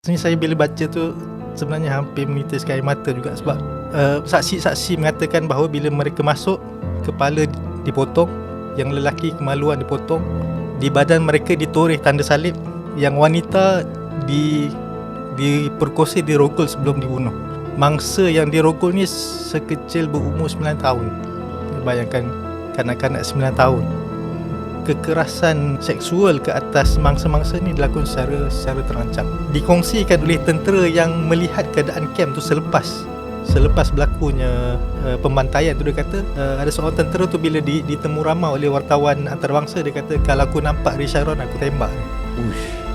Sebenarnya saya bila baca tu sebenarnya hampir menitiskan air mata juga sebab saksi-saksi mengatakan bahawa bila mereka masuk, kepala dipotong, yang lelaki kemaluan dipotong, di badan mereka ditoreh tanda salib, yang wanita diperkosa, dirogol sebelum dibunuh. Mangsa yang dirogol ni sekecil berumur 9 tahun. Bayangkan kanak-kanak 9 tahun. Kekerasan seksual ke atas mangsa-mangsa ni dilakukan secara terancam. Dikongsikan oleh tentera yang melihat keadaan kem tu selepas berlakunya pembantaian tu. Dia kata ada seorang tentera tu bila ditemu ramai oleh wartawan antarabangsa, dia kata kalau aku nampak Richard Sharon aku tembak.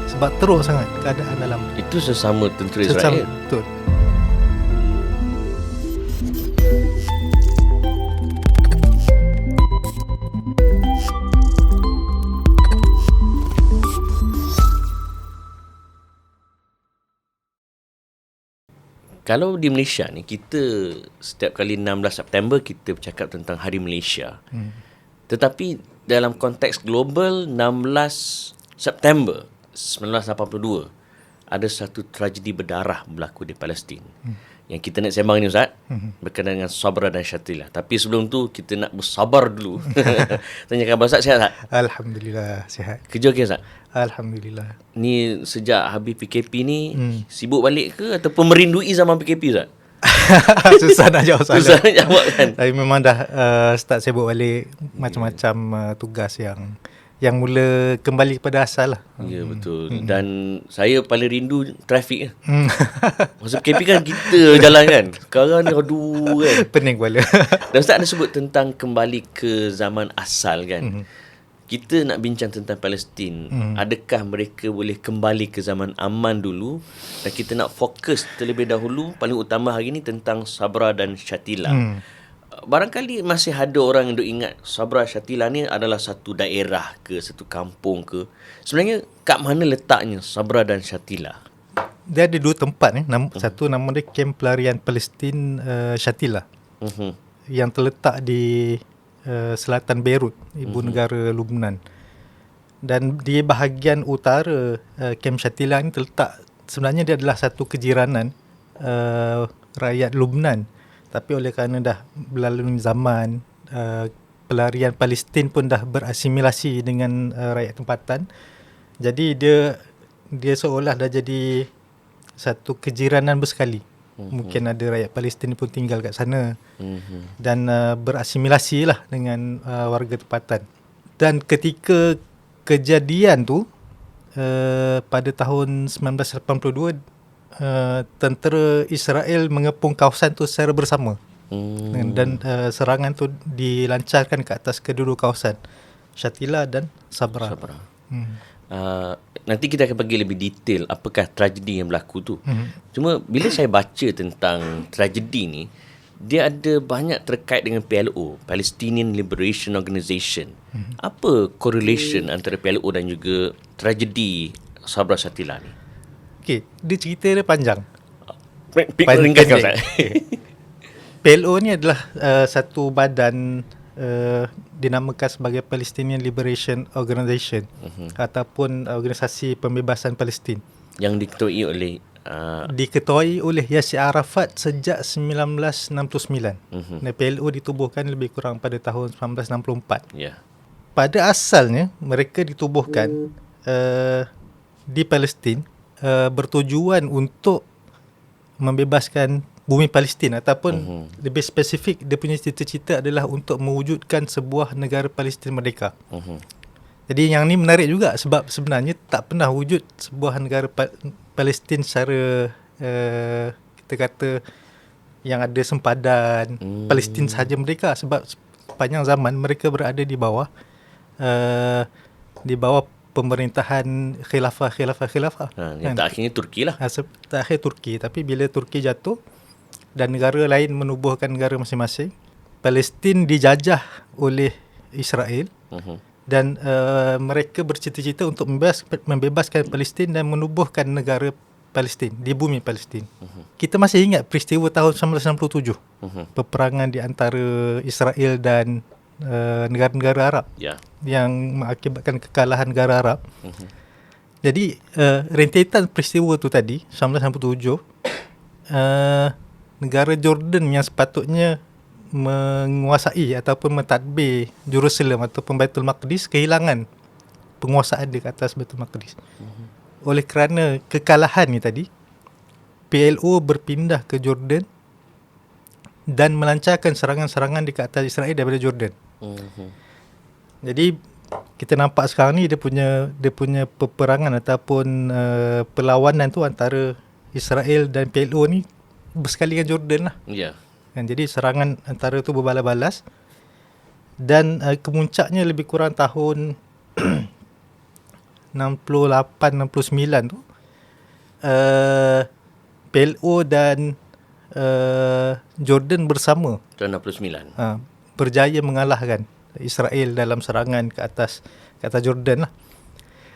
Sebab teruk sangat keadaan dalam. Itu sesama tentera Israel. Betul. Kalau di Malaysia ni, kita setiap kali 16 September kita bercakap tentang Hari Malaysia. Tetapi dalam konteks global, 16 September 1982 ada satu tragedi berdarah berlaku di Palestin. Yang kita nak sembang ni, Ustaz, berkenaan dengan Sabra dan Shatila. Tapi sebelum tu kita nak bersabar dulu. Tanya khabar Ustaz, sihat tak? Alhamdulillah sihat. Kerja okey, Ustaz? Alhamdulillah. Ni sejak habis PKP ni sibuk balik ke ataupun merindui zaman PKP, Ustaz? Susah nak jawab soalan. Susah nak jawab kan? Tapi memang dah start sibuk balik macam-macam tugas yang mula kembali kepada asal lah. Ya, betul. Dan saya paling rindu trafik lah. Masa PKP kan kita jalan kan. Sekarang ni aduh kan. Pening kepala. Dan Ustaz ada sebut tentang kembali ke zaman asal kan. Kita nak bincang tentang Palestin. Adakah mereka boleh kembali ke zaman aman dulu? Dan kita nak fokus terlebih dahulu, paling utama hari ni, tentang Sabra dan Shatila. Barangkali masih ada orang yang duk ingat Sabra Shatila ni adalah satu daerah ke, satu kampung ke. Sebenarnya kat mana letaknya Sabra dan Shatila? Dia ada dua tempat ni. Satu nama dia Kem Pelarian Palestin Shatila. Yang terletak di selatan Beirut, ibu negara Lubnan. Dan di bahagian utara Kem Shatila ni terletak, sebenarnya dia adalah satu kejiranan rakyat Lubnan. Tapi oleh kerana dah berlalu zaman, pelarian Palestin pun dah berasimilasi dengan rakyat tempatan. Jadi dia seolah dah jadi satu kejiranan bersekali. Mungkin ada rakyat Palestin pun tinggal kat sana dan berasimilasi lah dengan warga tempatan. Dan ketika kejadian tu pada tahun 1982, tentera Israel mengepung kawasan tu secara bersama. Dan serangan tu dilancarkan ke atas kedua kawasan, Shatila dan Sabra. Nanti kita akan bagi lebih detail apakah tragedi yang berlaku tu. Cuma bila saya baca tentang tragedi ni, dia ada banyak terkait dengan PLO, Palestinian Liberation Organization. Apa correlation antara PLO dan juga tragedi Sabra Shatila ni? Okey, dia cerita dia panjang. Ringkaskan, Ustaz. PLO ni adalah satu badan dinamakan sebagai Palestinian Liberation Organization ataupun organisasi pembebasan Palestin yang diketuai oleh Yasser Arafat sejak 1969. PLO ditubuhkan lebih kurang pada tahun 1964. Pada asalnya mereka ditubuhkan di Palestin bertujuan untuk membebaskan bumi Palestin, ataupun lebih spesifik dia punya cita-cita adalah untuk mewujudkan sebuah negara Palestin merdeka. Jadi yang ni menarik juga sebab sebenarnya tak pernah wujud sebuah negara Palestin secara kita kata yang ada sempadan Palestin sahaja merdeka, sebab sepanjang zaman mereka berada di bawah pemerintahan khilafah. Yang terakhirnya Turki lah. Terakhir Turki. Tapi bila Turki jatuh dan negara lain menubuhkan negara masing-masing, Palestin dijajah oleh Israel dan mereka bercita-cita untuk membebaskan Palestin dan menubuhkan negara Palestin di bumi Palestin. Kita masih ingat peristiwa tahun 1967, peperangan di antara Israel dan negara-negara Arab yang mengakibatkan kekalahan negara Arab. Jadi rentetan peristiwa tu tadi 1967, negara Jordan yang sepatutnya menguasai ataupun mentadbir Jerusalem ataupun Baitul Maqdis kehilangan penguasaan di atas Baitul Maqdis. Oleh kerana kekalahan ni tadi, PLO berpindah ke Jordan dan melancarkan serangan-serangan di atas Israel daripada Jordan. Jadi kita nampak sekarang ni dia punya peperangan ataupun perlawanan tu antara Israel dan PLO ni bersekali dengan Jordan lah. Ya. Kan, jadi serangan antara tu berbalas-balas dan kemuncaknya lebih kurang tahun 68-69 tu PLO dan Jordan bersama Tahun 69. berjaya mengalahkan Israel dalam serangan ke atas Jordan lah.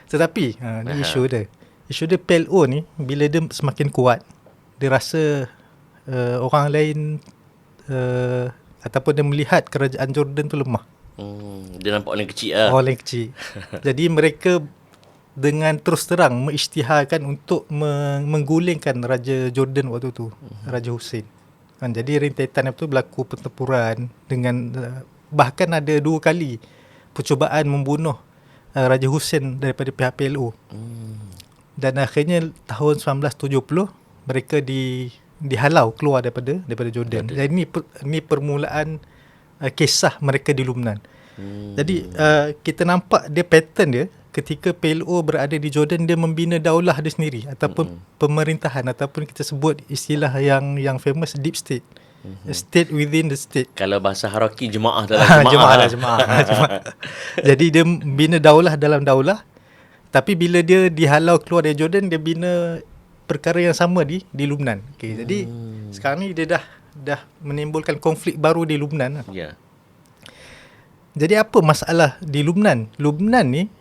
Tetapi ni isu dia PLO ni bila dia semakin kuat, dia rasa orang lain ataupun dia melihat kerajaan Jordan tu lemah. Dia nampak orang kecil lah. Orang lain kecil. Jadi mereka dengan terus terang mengisytiharkan untuk menggulingkan Raja Jordan waktu tu, Raja Hussein. Jadi rentetan itu berlaku pertempuran dengan bahkan ada 2 kali percubaan membunuh Raja Hussein daripada pihak PLO. Dan akhirnya tahun 1970 mereka dihalau keluar daripada Jordan. Jadi ini permulaan kisah mereka di Lubnan. Jadi kita nampak dia pattern dia ketika PLO berada di Jordan, dia membina daulah dia sendiri ataupun pemerintahan ataupun kita sebut istilah yang famous deep state. State within the state. Kalau bahasa Haraki jemaah dalam jemaah. Jemaah. Jadi dia bina daulah dalam daulah. Tapi bila dia dihalau keluar dari Jordan, dia bina perkara yang sama di Lubnan. Okay, jadi sekarang ni dia dah menimbulkan konflik baru di Lubnan. Ya. Jadi apa masalah di Lubnan? Lubnan ni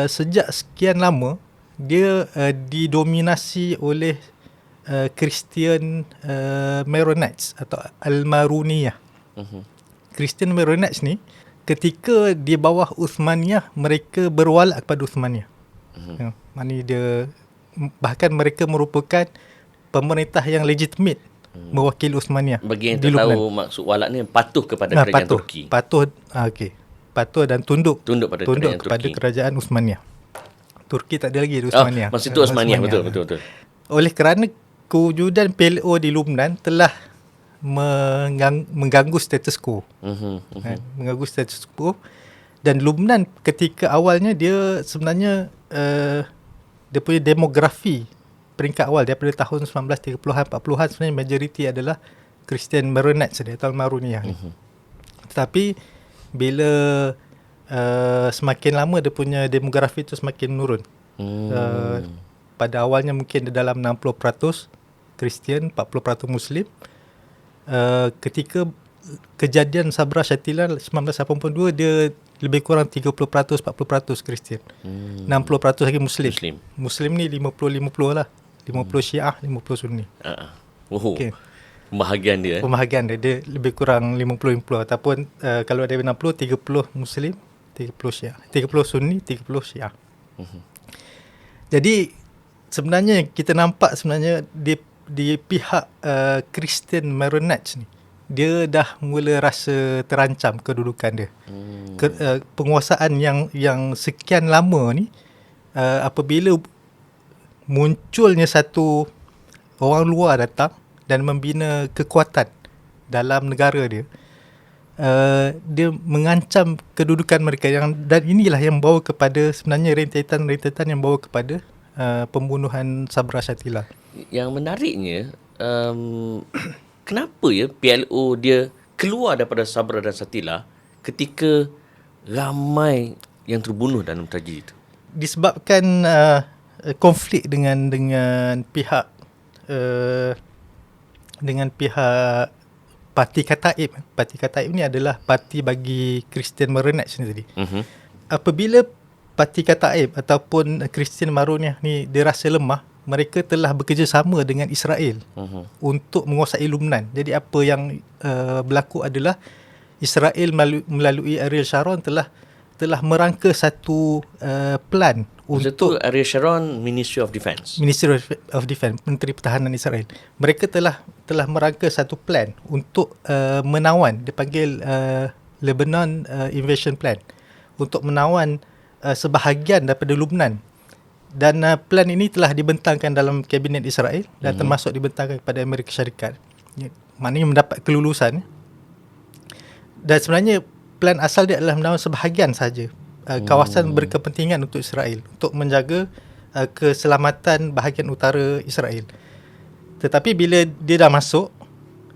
sejak sekian lama dia didominasi oleh Kristian Maronites atau Al-Maruniyah. Kristian Maronites ni ketika di bawah Uthmaniyah mereka berwalak kepada Uthmaniyah. Maknanya dia bahkan mereka merupakan pemerintah yang legitimate mewakili Uthmaniyah. Bagi yang tak tahu maksud walak ni patuh kepada kerajaan Turki. Patuh dan tunduk kepada kerajaan Uthmaniyah. Turki tak ada lagi Uthmaniyah. Maksud itu Uthmaniyah, betul. Oleh kerana kewujudan PLO di Lubnan telah mengganggu status quo. Mengganggu status quo. Dan Lubnan ketika awalnya dia sebenarnya dia punya demografi peringkat awal daripada tahun 1930-an 40-an sebenarnya majoriti adalah Kristian Maronites atau Maruniyah. Tetapi bila semakin lama dia punya demografi itu semakin menurun. Pada awalnya mungkin dia dalam 60% Kristian, 40% Muslim. Ketika kejadian Sabra Shatila 1982 dia lebih kurang 30% 40% Kristian. 60% lagi Muslim. Muslim ni 50-50 lah. 50 Syiah, 50 Sunni. Okay. Pembahagian dia lebih kurang 50-50 ataupun kalau ada 60 30 Muslim, 30 Syiah. 30 Sunni, 30 Syiah. Jadi sebenarnya kita nampak sebenarnya di pihak Kristian Maronites ni dia dah mula rasa terancam kedudukan dia. Penguasaan yang sekian lama ni apabila munculnya satu orang luar datang dan membina kekuatan dalam negara dia, dia mengancam kedudukan mereka dan inilah yang membawa kepada sebenarnya rentetan yang membawa kepada pembunuhan Sabra Shatila. Yang menariknya kenapa ya PLO dia keluar daripada Sabra dan Shatila ketika ramai yang terbunuh dalam tragedi itu? Disebabkan konflik dengan pihak Parti Kataib. Parti Kataib ni adalah parti bagi Kristian Maronites ni tadi. Apabila Parti Kataib ataupun Kristian Maroniah ni dia rasa lemah, mereka telah bekerjasama dengan Israel untuk menguasai Lubnan. Jadi apa yang berlaku adalah Israel melalui Ariel Sharon telah telah merangka satu plan Masa tu Ariel Sharon, Ministry of Defence. Ministry of Defence, Menteri Pertahanan Israel. Mereka telah merangka satu plan untuk menawan, dipanggil Lebanon Invasion Plan, untuk menawan sebahagian daripada Lubnan. Dan plan ini telah dibentangkan dalam Kabinet Israel dan termasuk dibentangkan kepada Amerika Syarikat. Maknanya mendapat kelulusan. Dan sebenarnya plan asal dia adalah menawan sebahagian sahaja kawasan berkepentingan untuk Israel, untuk menjaga keselamatan bahagian utara Israel. Tetapi bila dia dah masuk,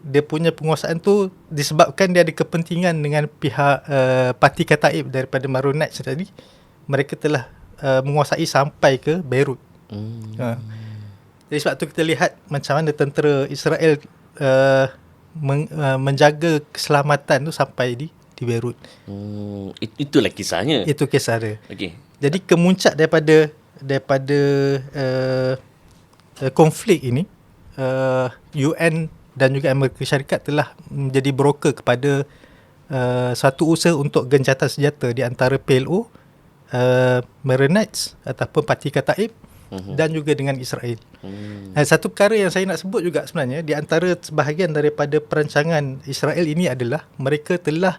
dia punya penguasaan tu disebabkan dia ada kepentingan dengan pihak Parti Kataib daripada Maronites tadi, mereka telah menguasai sampai ke Beirut. Jadi sebab tu kita lihat macam mana tentera Israel menjaga keselamatan tu sampai di Beirut. Itulah kisahnya. Itu kisah dia. Okey. Jadi kemuncak daripada konflik ini, UN dan juga Amerika Syarikat telah menjadi broker kepada satu usaha untuk gencatan senjata di antara PLO, Maronites ataupun Parti Kataib dan juga dengan Israel. Satu perkara yang saya nak sebut juga sebenarnya, di antara sebahagian daripada perancangan Israel ini adalah mereka telah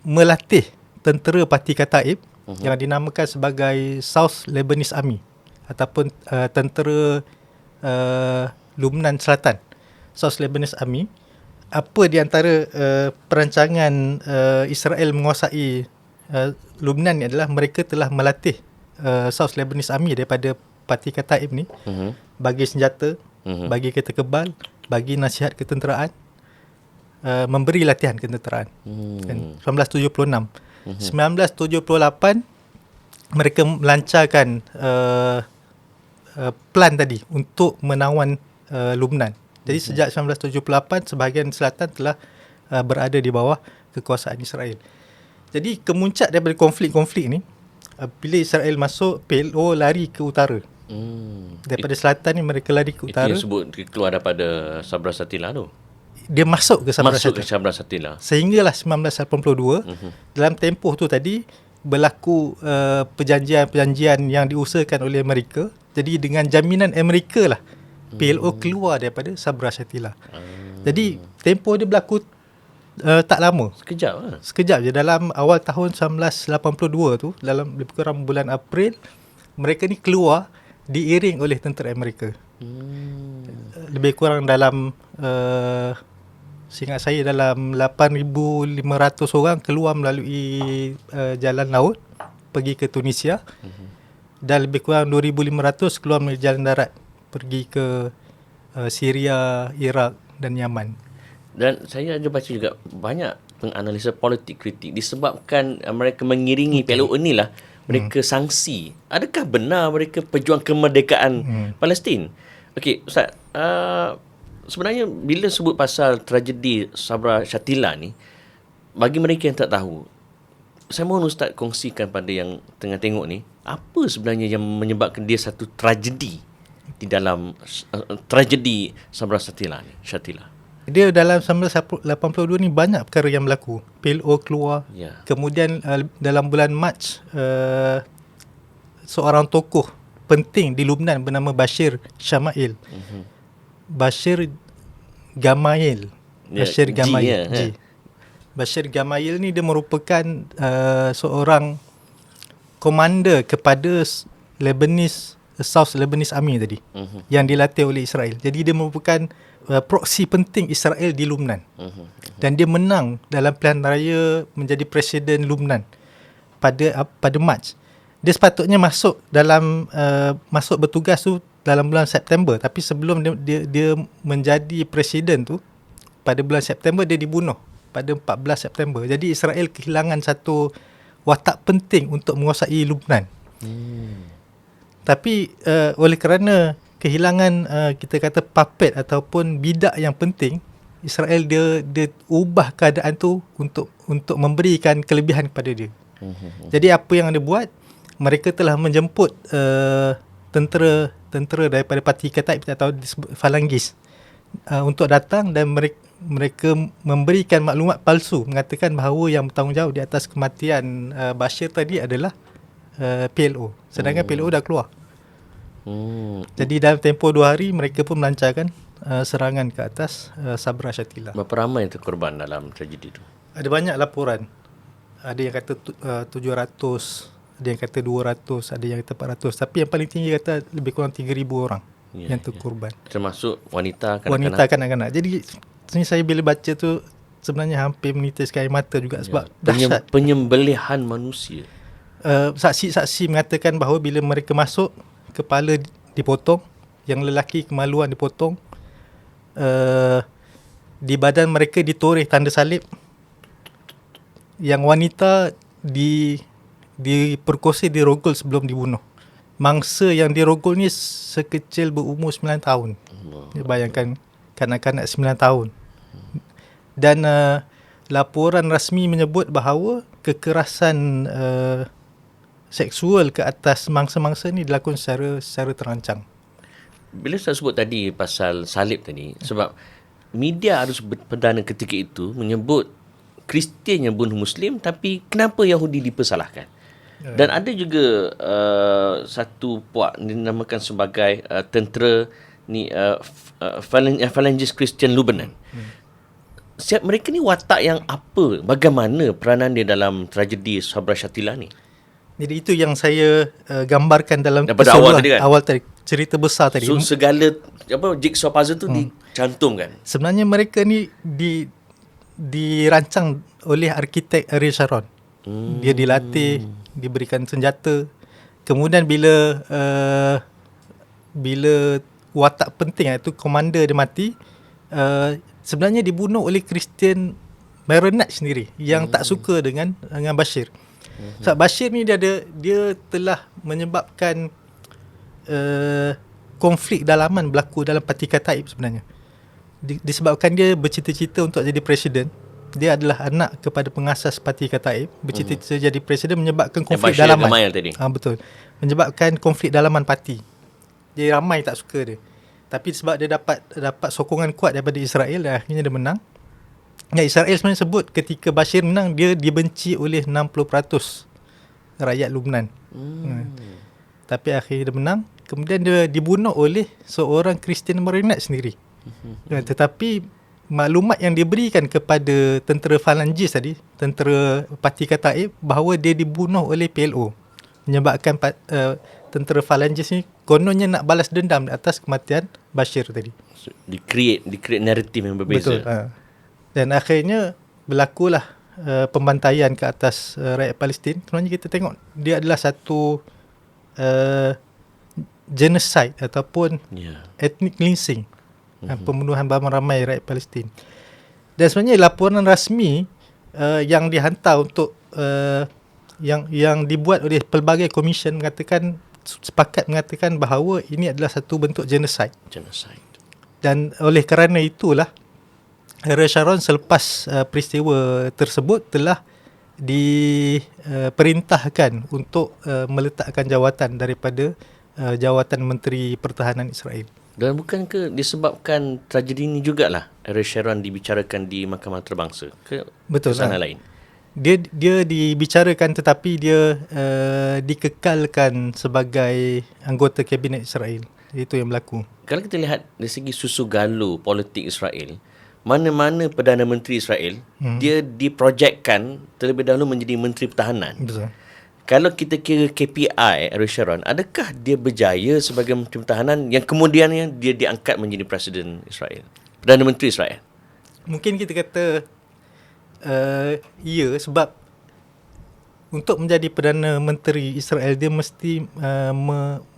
melatih tentera Parti Kataib yang dinamakan sebagai South Lebanese Army ataupun tentera Lubnan Selatan, South Lebanese Army. Apa di antara perancangan Israel menguasai Lubnan ni adalah mereka telah melatih South Lebanese Army daripada Parti Kataib ni bagi senjata, bagi kereta kebal, bagi nasihat ketenteraan, memberi latihan ketenteraan. 1976. 1978 mereka melancarkan plan tadi untuk menawan Lubnan. Jadi sejak 1978 sebahagian selatan telah berada di bawah kekuasaan Israel. Jadi kemuncak daripada konflik-konflik ni, bila Israel masuk, PLO lari ke utara. Daripada selatan ni mereka lari ke utara. Itu yang sebut keluar daripada Sabra Shatila tu. Dia masuk ke Sabra Shatila. Sehinggalah 1982, dalam tempoh tu tadi berlaku perjanjian-perjanjian yang diusahakan oleh Amerika. Jadi dengan jaminan Amerika lah PLO keluar daripada Sabra Shatila. Jadi tempoh dia berlaku tak lama. Sekejap je. Dalam awal tahun 1982 tu, dalam lebih kurang bulan April, mereka ni keluar diiring oleh tentera Amerika. Lebih kurang dalam seingat saya dalam 8,500 orang keluar melalui jalan laut pergi ke Tunisia, dan lebih kurang 2,500 keluar melalui jalan darat pergi ke Syria, Iraq dan Yaman. Dan saya ada baca juga banyak penganalisa politik kritik disebabkan mereka mengiringi PLO inilah mereka sangsi. Adakah benar mereka pejuang kemerdekaan Palestin? Okey, Ustaz, sebenarnya bila sebut pasal tragedi Sabra Shatila ni, bagi mereka yang tak tahu, saya mohon Ustaz kongsikan pada yang tengah tengok ni, apa sebenarnya yang menyebabkan dia satu tragedi di dalam tragedi Sabra Shatila ni, Shatila. Dia dalam 1982 ni banyak perkara yang berlaku. PLO keluar. Kemudian dalam bulan Mac, seorang tokoh penting di Lubnan bernama Bashir Shamail. Bashir Gamail. Bashir Gamail. Bashir Gamail ni dia merupakan seorang komander kepada South Lebanese Army tadi, yang dilatih oleh Israel. Jadi dia merupakan proksi penting Israel di Lubnan. Dan dia menang dalam pilihan raya menjadi presiden Lubnan pada Mac. Dia sepatutnya masuk bertugas tu dalam bulan September, tapi sebelum dia menjadi presiden tu, pada bulan September dia dibunuh pada 14 September. Jadi Israel kehilangan satu watak penting untuk menguasai Lubnan. Tapi oleh kerana kehilangan kita kata puppet ataupun bidak yang penting, Israel dia ubah keadaan tu untuk memberikan kelebihan kepada dia. Jadi apa yang dia buat, mereka telah menjemput tentera daripada Parti Kataib atau Falangis untuk datang, dan mereka memberikan maklumat palsu mengatakan bahawa yang bertanggungjawab di atas kematian Bashir tadi adalah PLO, sedangkan PLO dah keluar. Jadi dalam tempoh 2 hari mereka pun melancarkan serangan ke atas Sabra Shatila. Berapa ramai terkorban dalam tragedi itu? Ada banyak laporan. Ada yang kata 700, ada yang kata 200, ada yang kata 400, tapi yang paling tinggi kata lebih kurang 3,000 orang yang terkorban. Termasuk wanita, kanak-kanak. Wanita, kanak-kanak. Jadi sebenarnya saya bila baca tu sebenarnya hampir menitiskan air mata juga sebab dahsyat. Penyembelihan manusia. Saksi-saksi mengatakan bahawa bila mereka masuk, kepala dipotong, yang lelaki kemaluan dipotong, di badan mereka ditoreh tanda salib, yang wanita diperkosa, dirogol sebelum dibunuh. Mangsa yang dirogol ni sekecil berumur 9 tahun. Bayangkan kanak-kanak 9 tahun. Dan laporan rasmi menyebut bahawa kekerasan seksual ke atas mangsa-mangsa ni dilakukan secara terancang. Bila saya sebut tadi pasal salib tadi, sebab media harus perdana ketika itu menyebut Kristian yang bunuh Muslim, tapi kenapa Yahudi dipersalahkan? Dan ada juga satu puak dinamakan sebagai tentera ni Phalanges Christian Lebanon. Siap mereka ni watak yang apa? Bagaimana peranan dia dalam tragedi Sabra Shatila ni? Jadi itu yang saya gambarkan dalam daripada awal tadi kan? Awal tadi, cerita besar tadi. So segala jigsaw puzzle tu dicantumkan. Sebenarnya mereka ni dirancang oleh arkitek Ariel Sharon. Dia dilatih, diberikan senjata. Kemudian bila watak penting iaitu komander dia mati, sebenarnya dibunuh oleh Christian Maronite sendiri yang tak suka dengan Bashir. Sebab Bashir ni dia telah menyebabkan konflik dalaman berlaku dalam Parti Kataib sebenarnya. Disebabkan dia bercita-cita untuk jadi presiden. Dia adalah anak kepada pengasas Parti Kataib, bercita-cita jadi presiden, menyebabkan konflik dalaman. Betul. Menyebabkan konflik dalaman parti. Jadi ramai tak suka dia. Tapi sebab dia dapat sokongan kuat daripada Israel, akhirnya dia menang. Israel sebenarnya sebut ketika Bashir menang, dia dibenci oleh 60% rakyat Lubnan. Tapi akhirnya dia menang. Kemudian dia dibunuh oleh seorang Christian Maronite sendiri. Tetapi maklumat yang diberikan kepada tentera Phalanges tadi, tentera Parti Kataib, bahawa dia dibunuh oleh PLO, menyebabkan tentera Phalanges ni kononnya nak balas dendam atas kematian Bashir tadi. So, di-create naratif yang berbeza. Betul. Dan akhirnya berlakulah pembantaian ke atas rakyat Palestin. Sebenarnya kita tengok dia adalah satu genocide ataupun ethnic cleansing, pembunuhan ramai rakyat Palestin. Dan sebenarnya laporan rasmi yang dihantar untuk yang dibuat oleh pelbagai komisen sepakat mengatakan bahawa ini adalah satu bentuk genocide. Dan oleh kerana itulah Ariel Sharon selepas peristiwa tersebut telah diperintahkan untuk meletakkan jawatan daripada jawatan Menteri Pertahanan Israel. Dan bukankah disebabkan tragedi ini jugalah Ariel Sharon dibicarakan di Mahkamah Antarabangsa ke? Betul. Sana lain. Dia dibicarakan tetapi dia dikekalkan sebagai anggota kabinet Israel. Itu yang berlaku. Kalau kita lihat dari segi susu galuh politik Israel, mana-mana Perdana Menteri Israel, dia diprojekkan terlebih dahulu menjadi Menteri Pertahanan. Betul. Kalau kita kira KPI Ariel Sharon, adakah dia berjaya sebagai Menteri Pertahanan yang kemudiannya dia diangkat menjadi Presiden Israel, Perdana Menteri Israel? Mungkin kita kata ya, sebab untuk menjadi Perdana Menteri Israel dia mesti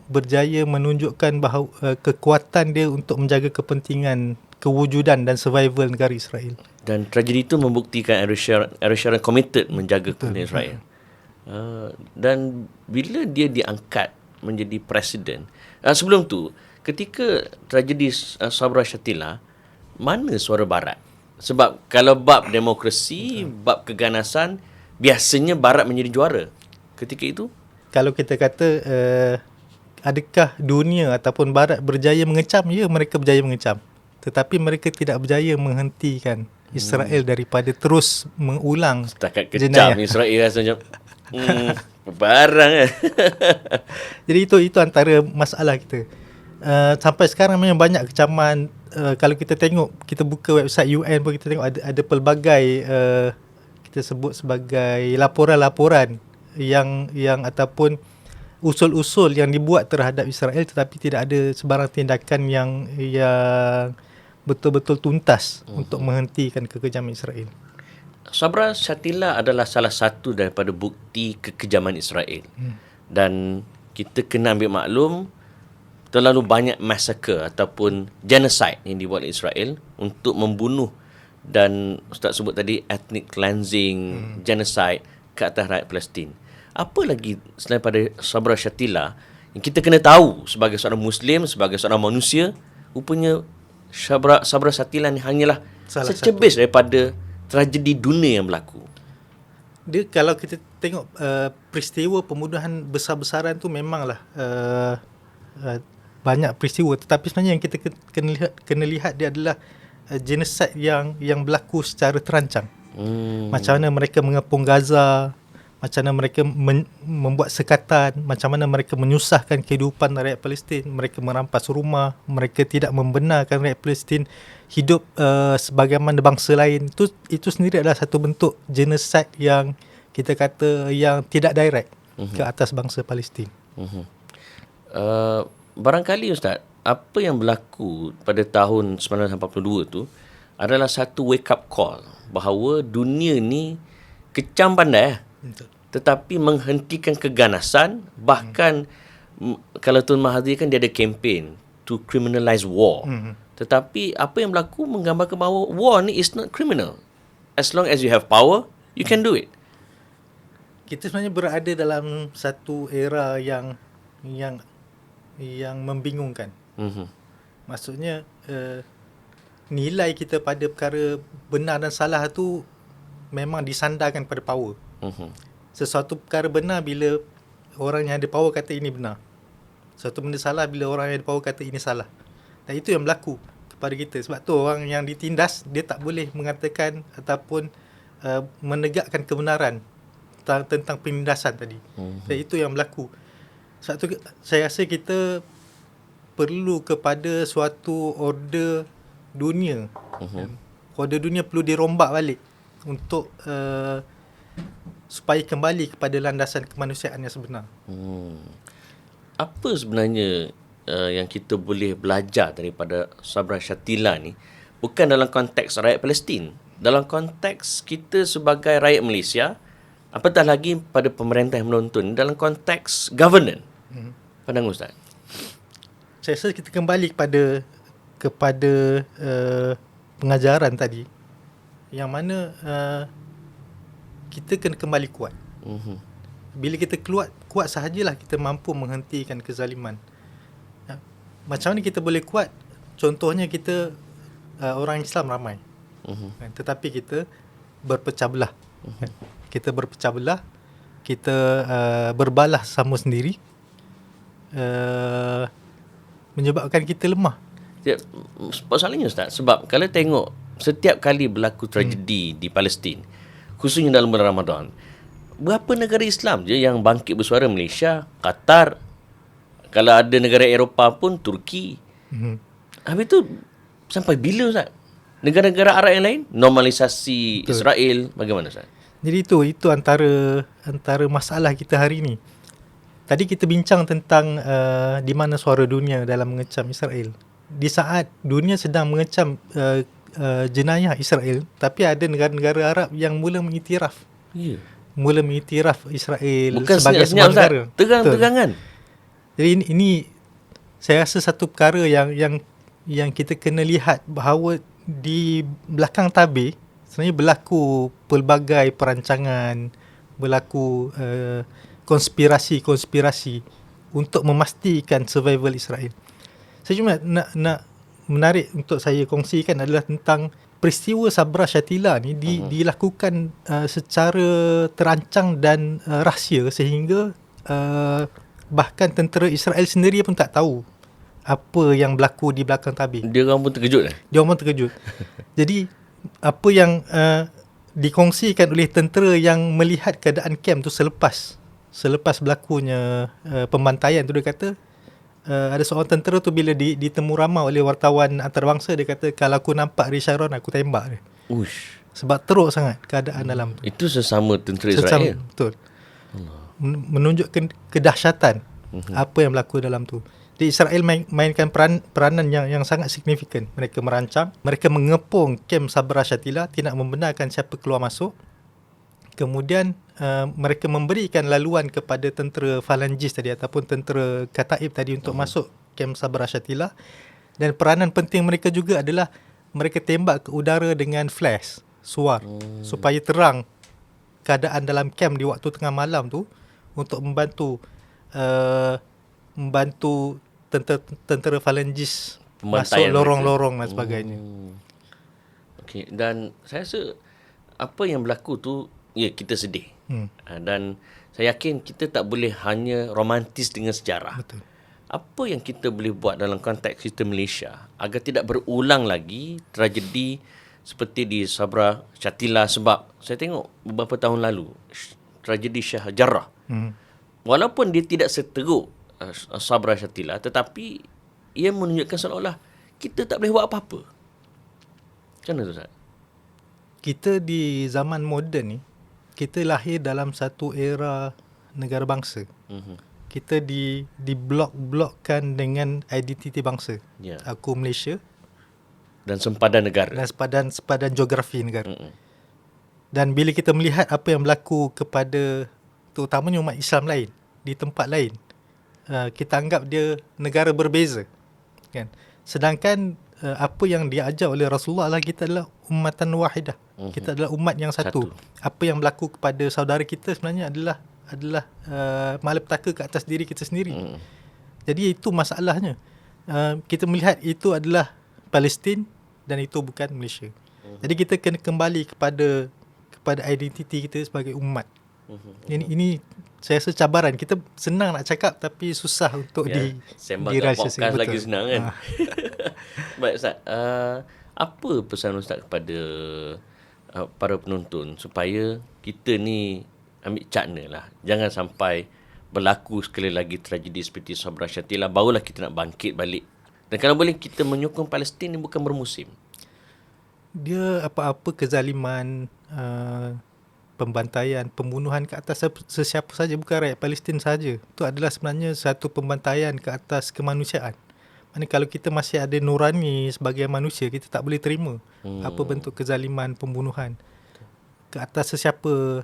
berjaya menunjukkan bahawa kekuatan dia untuk menjaga kepentingan kewujudan dan survival negara Israel. Dan tragedi itu membuktikan Ariel Sharon committed menjaga kepentingan Israel. Dan bila dia diangkat menjadi presiden, sebelum tu ketika tragedi Sabra Shatila, mana suara Barat? Sebab kalau bab demokrasi, bab keganasan, biasanya Barat menjadi juara ketika itu. Kalau kita kata adakah dunia ataupun Barat berjaya mengecam? Ya, mereka berjaya mengecam. tetapi mereka tidak berjaya menghentikan Israel daripada terus mengulang Setakat jenayah. kejam Israel rasa macam barang kan. Jadi itu antara masalah kita. Sampai sekarang memang banyak kecaman. Kalau kita tengok, kita buka website UN pun kita tengok ada pelbagai kita sebut sebagai laporan-laporan yang ataupun usul-usul yang dibuat terhadap Israel, tetapi tidak ada sebarang tindakan yang betul-betul tuntas untuk menghentikan kekejaman Israel. Sabra Shatila adalah salah satu daripada bukti kekejaman Israel. Dan kita kena ambil maklum terlalu banyak massacre ataupun genocide yang dibuat oleh Israel untuk membunuh, dan Ustaz sebut tadi ethnic cleansing, genocide ke atas rakyat Palestin. Apa lagi selain pada Sabra Shatila yang kita kena tahu sebagai seorang Muslim, sebagai seorang manusia, rupanya Sabra Shatila ni hanyalah secebis daripada tragedi dunia yang berlaku. Dia kalau kita tengok peristiwa pembunuhan besar-besaran tu memanglah banyak peristiwa, tetapi sebenarnya yang kita kena lihat dia adalah genocide yang berlaku secara terancang. Macam mana mereka mengepung Gaza, macam mana mereka membuat sekatan, macam mana mereka menyusahkan kehidupan rakyat Palestin, mereka merampas rumah, mereka tidak membenarkan rakyat Palestin hidup sebagaimana bangsa lain. Itu sendiri adalah satu bentuk genocide yang kita kata yang tidak direct ke atas bangsa Palestin. Barangkali Ustaz, apa yang berlaku pada tahun 1982 tu adalah satu wake up call bahawa dunia ni kecam pandai tetapi menghentikan keganasan. Bahkan kalau Tun Mahathir kan dia ada kempen to criminalize war. Tetapi apa yang berlaku menggambarkan bahawa war ni is not criminal. As long as you have power, you can do it. Kita sebenarnya berada dalam satu era yang membingungkan. Maksudnya nilai kita pada perkara benar dan salah tu memang disandarkan pada power. Sesuatu perkara benar bila orang yang ada power kata ini benar. Sesuatu benda salah bila orang yang ada power kata ini salah. Dan itu yang berlaku kepada kita. Sebab tu orang yang ditindas, dia tak boleh mengatakan ataupun menegakkan kebenaran tentang penindasan tadi. Dan itu yang berlaku. Sebab tu saya rasa kita perlu kepada suatu order dunia. Order dunia perlu dirombak balik untuk supaya kembali kepada landasan kemanusiaan yang sebenar. Apa sebenarnya yang kita boleh belajar daripada Sabra Shatila ni, bukan dalam konteks rakyat Palestin, dalam konteks kita sebagai rakyat Malaysia, apatah lagi pada pemerintah yang menonton, dalam konteks governance. Pandang Ustaz. Saya rasa kita kembali kepada pengajaran tadi, yang mana kita kena kembali kuat. Bila kita kuat sahajalah kita mampu menghentikan kezaliman. Macam mana kita boleh kuat? Contohnya kita orang Islam ramai, tetapi kita berpecah belah. Kita berpecah belah, kita berbalah sama sendiri, menyebabkan kita lemah. Soalannya Ustaz, sebab kalau tengok setiap kali berlaku tragedi di Palestin, khususnya dalam bulan Ramadan, berapa negara Islam je yang bangkit bersuara? Malaysia, Qatar, kalau ada negara Eropah pun Turki. Habis tu sampai bila Ustaz? Negara-negara Arab yang lain normalisasi Israel, bagaimana Ustaz? Jadi itu antara masalah kita hari ini. Tadi kita bincang tentang di mana suara dunia dalam mengecam Israel. Di saat dunia sedang mengecam jenayah Israel, tapi ada negara-negara Arab yang mula mengiktiraf. Mula mengiktiraf Israel bukan sebagai sebuah negara. Tegang-tegangan. Jadi ini saya rasa satu perkara yang kita kena lihat bahawa di belakang tabir sebenarnya berlaku pelbagai perancangan, berlaku konspirasi untuk memastikan survival Israel. Saya cuma nak menarik untuk saya kongsikan adalah tentang peristiwa Sabra Shatila ni dilakukan secara terancang dan rahsia, sehingga bahkan tentera Israel sendiri pun tak tahu apa yang berlaku di belakang tabir. Dia orang pun terkejut Dia orang terkejut. Jadi apa yang dikongsikan oleh tentera yang melihat keadaan kem tu selepas berlakunya pembantaian tu, dia kata ada seorang tentera tu bila ditemu ramai oleh wartawan antarabangsa, dia kata kalau aku nampak Richard Sharon aku tembak dia. Uish. Sebab teruk sangat keadaan dalam tu. Itu sesama tentera Israel. Betul. Menunjukkan kedahsyatan apa yang berlaku dalam tu. Di Israel mainkan peranan yang sangat signifikan. Mereka merancang, mereka mengepung kem Sabra Shatila, tidak membenarkan siapa keluar masuk. Kemudian mereka memberikan laluan kepada tentera Falangis tadi ataupun tentera Kataib tadi untuk masuk kem Sabra Shatila. Dan peranan penting mereka juga adalah mereka tembak ke udara dengan flash, suar, supaya terang keadaan dalam kem di waktu tengah malam tu, untuk membantu tentera Falangis masuk lorong-lorong dan sebagainya. Okey, dan saya rasa apa yang berlaku tu, ya, kita sedih. Dan saya yakin kita tak boleh hanya romantis dengan sejarah. Betul. Apa yang kita boleh buat dalam konteks kita Malaysia agar tidak berulang lagi tragedi seperti di Sabra Shatila? Sebab saya tengok beberapa tahun lalu tragedi Shah Jarrah, walaupun dia tidak seteruk Sabra Shatila, tetapi ia menunjukkan seolah-olah kita tak boleh buat apa-apa. Macam mana tu, Ustaz? Kita di zaman moden ni, kita lahir dalam satu era negara bangsa. Kita diblok-blokkan dengan identiti bangsa. Ya. Aku Malaysia Dan sempadan negara. dan sepadan geografi negara. Dan bila kita melihat apa yang berlaku kepada terutamanya umat Islam lain di tempat lain, kita anggap dia negara berbeza, kan? Sedangkan apa yang diajar oleh Rasulullah adalah kita adalah ummatan wahidah. Kita adalah umat yang satu. Apa yang berlaku kepada saudara kita sebenarnya adalah malapetaka ke atas diri kita sendiri. Jadi itu masalahnya. Kita melihat itu adalah Palestin dan itu bukan Malaysia. Jadi kita kena kembali kepada identiti kita sebagai umat. Ini saya rasa cabaran. Kita senang nak cakap tapi susah untuk sembang kat podcast lagi senang kan. Baik Ustaz, apa pesan Ustaz kepada para penonton supaya kita ni ambil cakna lah, jangan sampai berlaku sekali lagi tragedi seperti Sabra Shatila, barulah kita nak bangkit balik. Dan kalau boleh kita menyokong Palestin ni bukan bermusim. Dia apa-apa kezaliman, pembantaian, pembunuhan ke atas sesiapa saja, bukan rakyat Palestin saja. Itu adalah sebenarnya satu pembantaian ke atas kemanusiaan. Mana kalau kita masih ada nurani sebagai manusia, kita tak boleh terima apa bentuk kezaliman, pembunuhan ke atas sesiapa,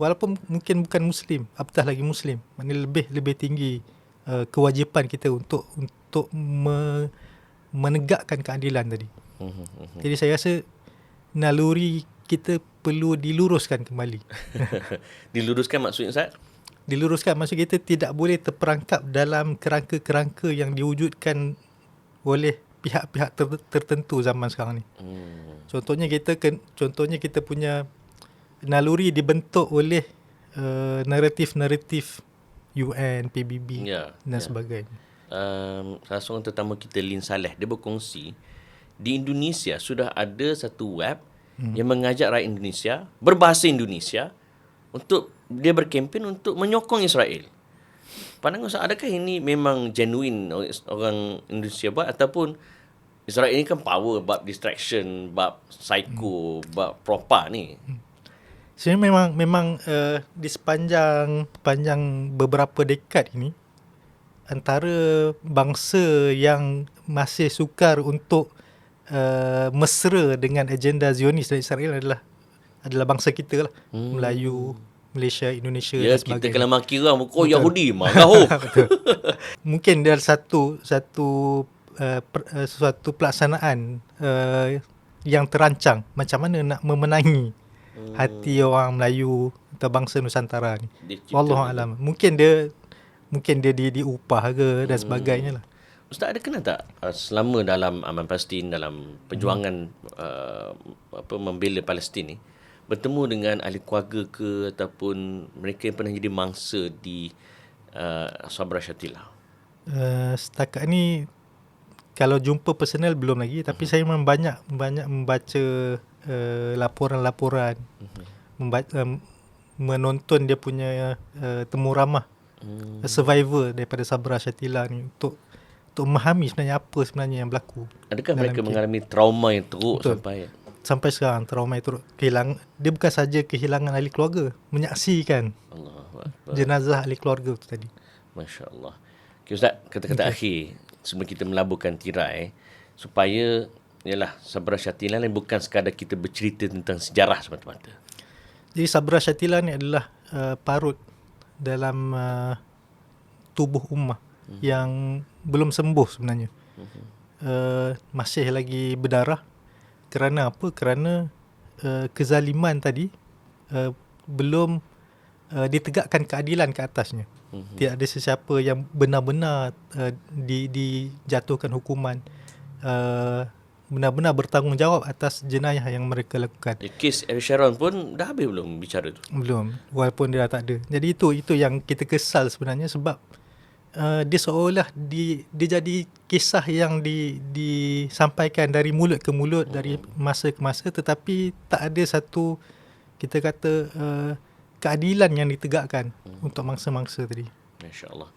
walaupun mungkin bukan Muslim, apatah lagi Muslim. Maknanya lebih tinggi kewajipan kita untuk menegakkan keadilan tadi. Jadi saya rasa naluri kita perlu diluruskan kembali. Diluruskan maksudnya Ustaz? Diluruskan maksud kita tidak boleh terperangkap dalam kerangka-kerangka yang diwujudkan oleh pihak-pihak tertentu zaman sekarang ni. Contohnya kita punya naluri dibentuk oleh naratif-naratif UN, PBB dan sebagainya. Salah seorang tetamu kita, Lin Saleh, dia berkongsi di Indonesia sudah ada satu web yang mengajak rakyat Indonesia berbahasa Indonesia untuk dia berkempen untuk menyokong Israel. Pandangan Ustaz, adakah ini memang genuine orang Indonesia buat, ataupun Israel ini kan power bab distraction, bab psycho, bab propa ni? Sebenarnya memang di sepanjang beberapa dekad ini, antara bangsa yang masih sukar untuk mesra dengan agenda Zionis dan Israel adalah bangsa kita lah. Melayu, Malaysia, Indonesia dan sebagainya. Kita kalau maki orang, kau Yahudi, marah. Mungkin dia suatu pelaksanaan yang terancang, macam mana nak memenangi hati orang Melayu atau bangsa Nusantara ni. Wallahualam. Mungkin dia diupah ke dan sebagainya lah. Ustaz, ada kenal tak selama dalam Aman Palestin, dalam perjuangan membela Palestin ni, bertemu dengan ahli keluarga ke ataupun mereka yang pernah jadi mangsa di Sabra Shatila? Setakat ni kalau jumpa personal belum lagi, tapi saya memang banyak membaca laporan-laporan, menonton dia punya temu ramah survivor daripada Sabra Shatila ni untuk memahami sebenarnya apa sebenarnya yang berlaku. Adakah mereka mengalami trauma yang teruk sampai sekarang? Trauma itu dia bukan saja kehilangan ahli keluarga, menyaksikan jenazah ahli keluarga tu tadi. Masya Allah. Okay, Ustaz, kata-kata akhir sebelum kita melaburkan tirai, supaya ialah Sabra Shatila ni bukan sekadar kita bercerita tentang sejarah semata-mata. Jadi Sabra Shatila ni adalah parut dalam tubuh ummah yang belum sembuh sebenarnya. Masih lagi berdarah. Kerana apa? Kerana kezaliman tadi belum ditegakkan keadilan ke atasnya. Tidak ada sesiapa yang benar-benar dijatuhkan hukuman, benar-benar bertanggungjawab atas jenayah yang mereka lakukan. Kes Ariel Sharon pun dah habis belum bicara tu? Belum, walaupun dia dah tak ada. Jadi itu yang kita kesal sebenarnya, sebab dia seolah dia jadi kisah yang disampaikan dari mulut ke mulut, dari masa ke masa, tetapi tak ada satu, kita kata, keadilan yang ditegakkan untuk mangsa-mangsa tadi. Masya Allah.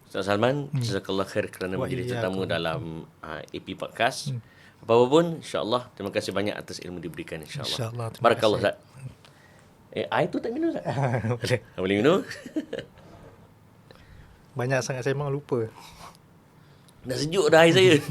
Ustaz Salman, jazakallah khair kerana menjadi tetamu dalam AP Podcast. Apa-apa pun, insyaAllah, terima kasih banyak atas ilmu diberikan, insyaAllah. Barakallah, Ustaz. Air tu tak minum, Ustaz? Boleh minum? Banyak sangat saya memang lupa. Dah sejuk dah air saya.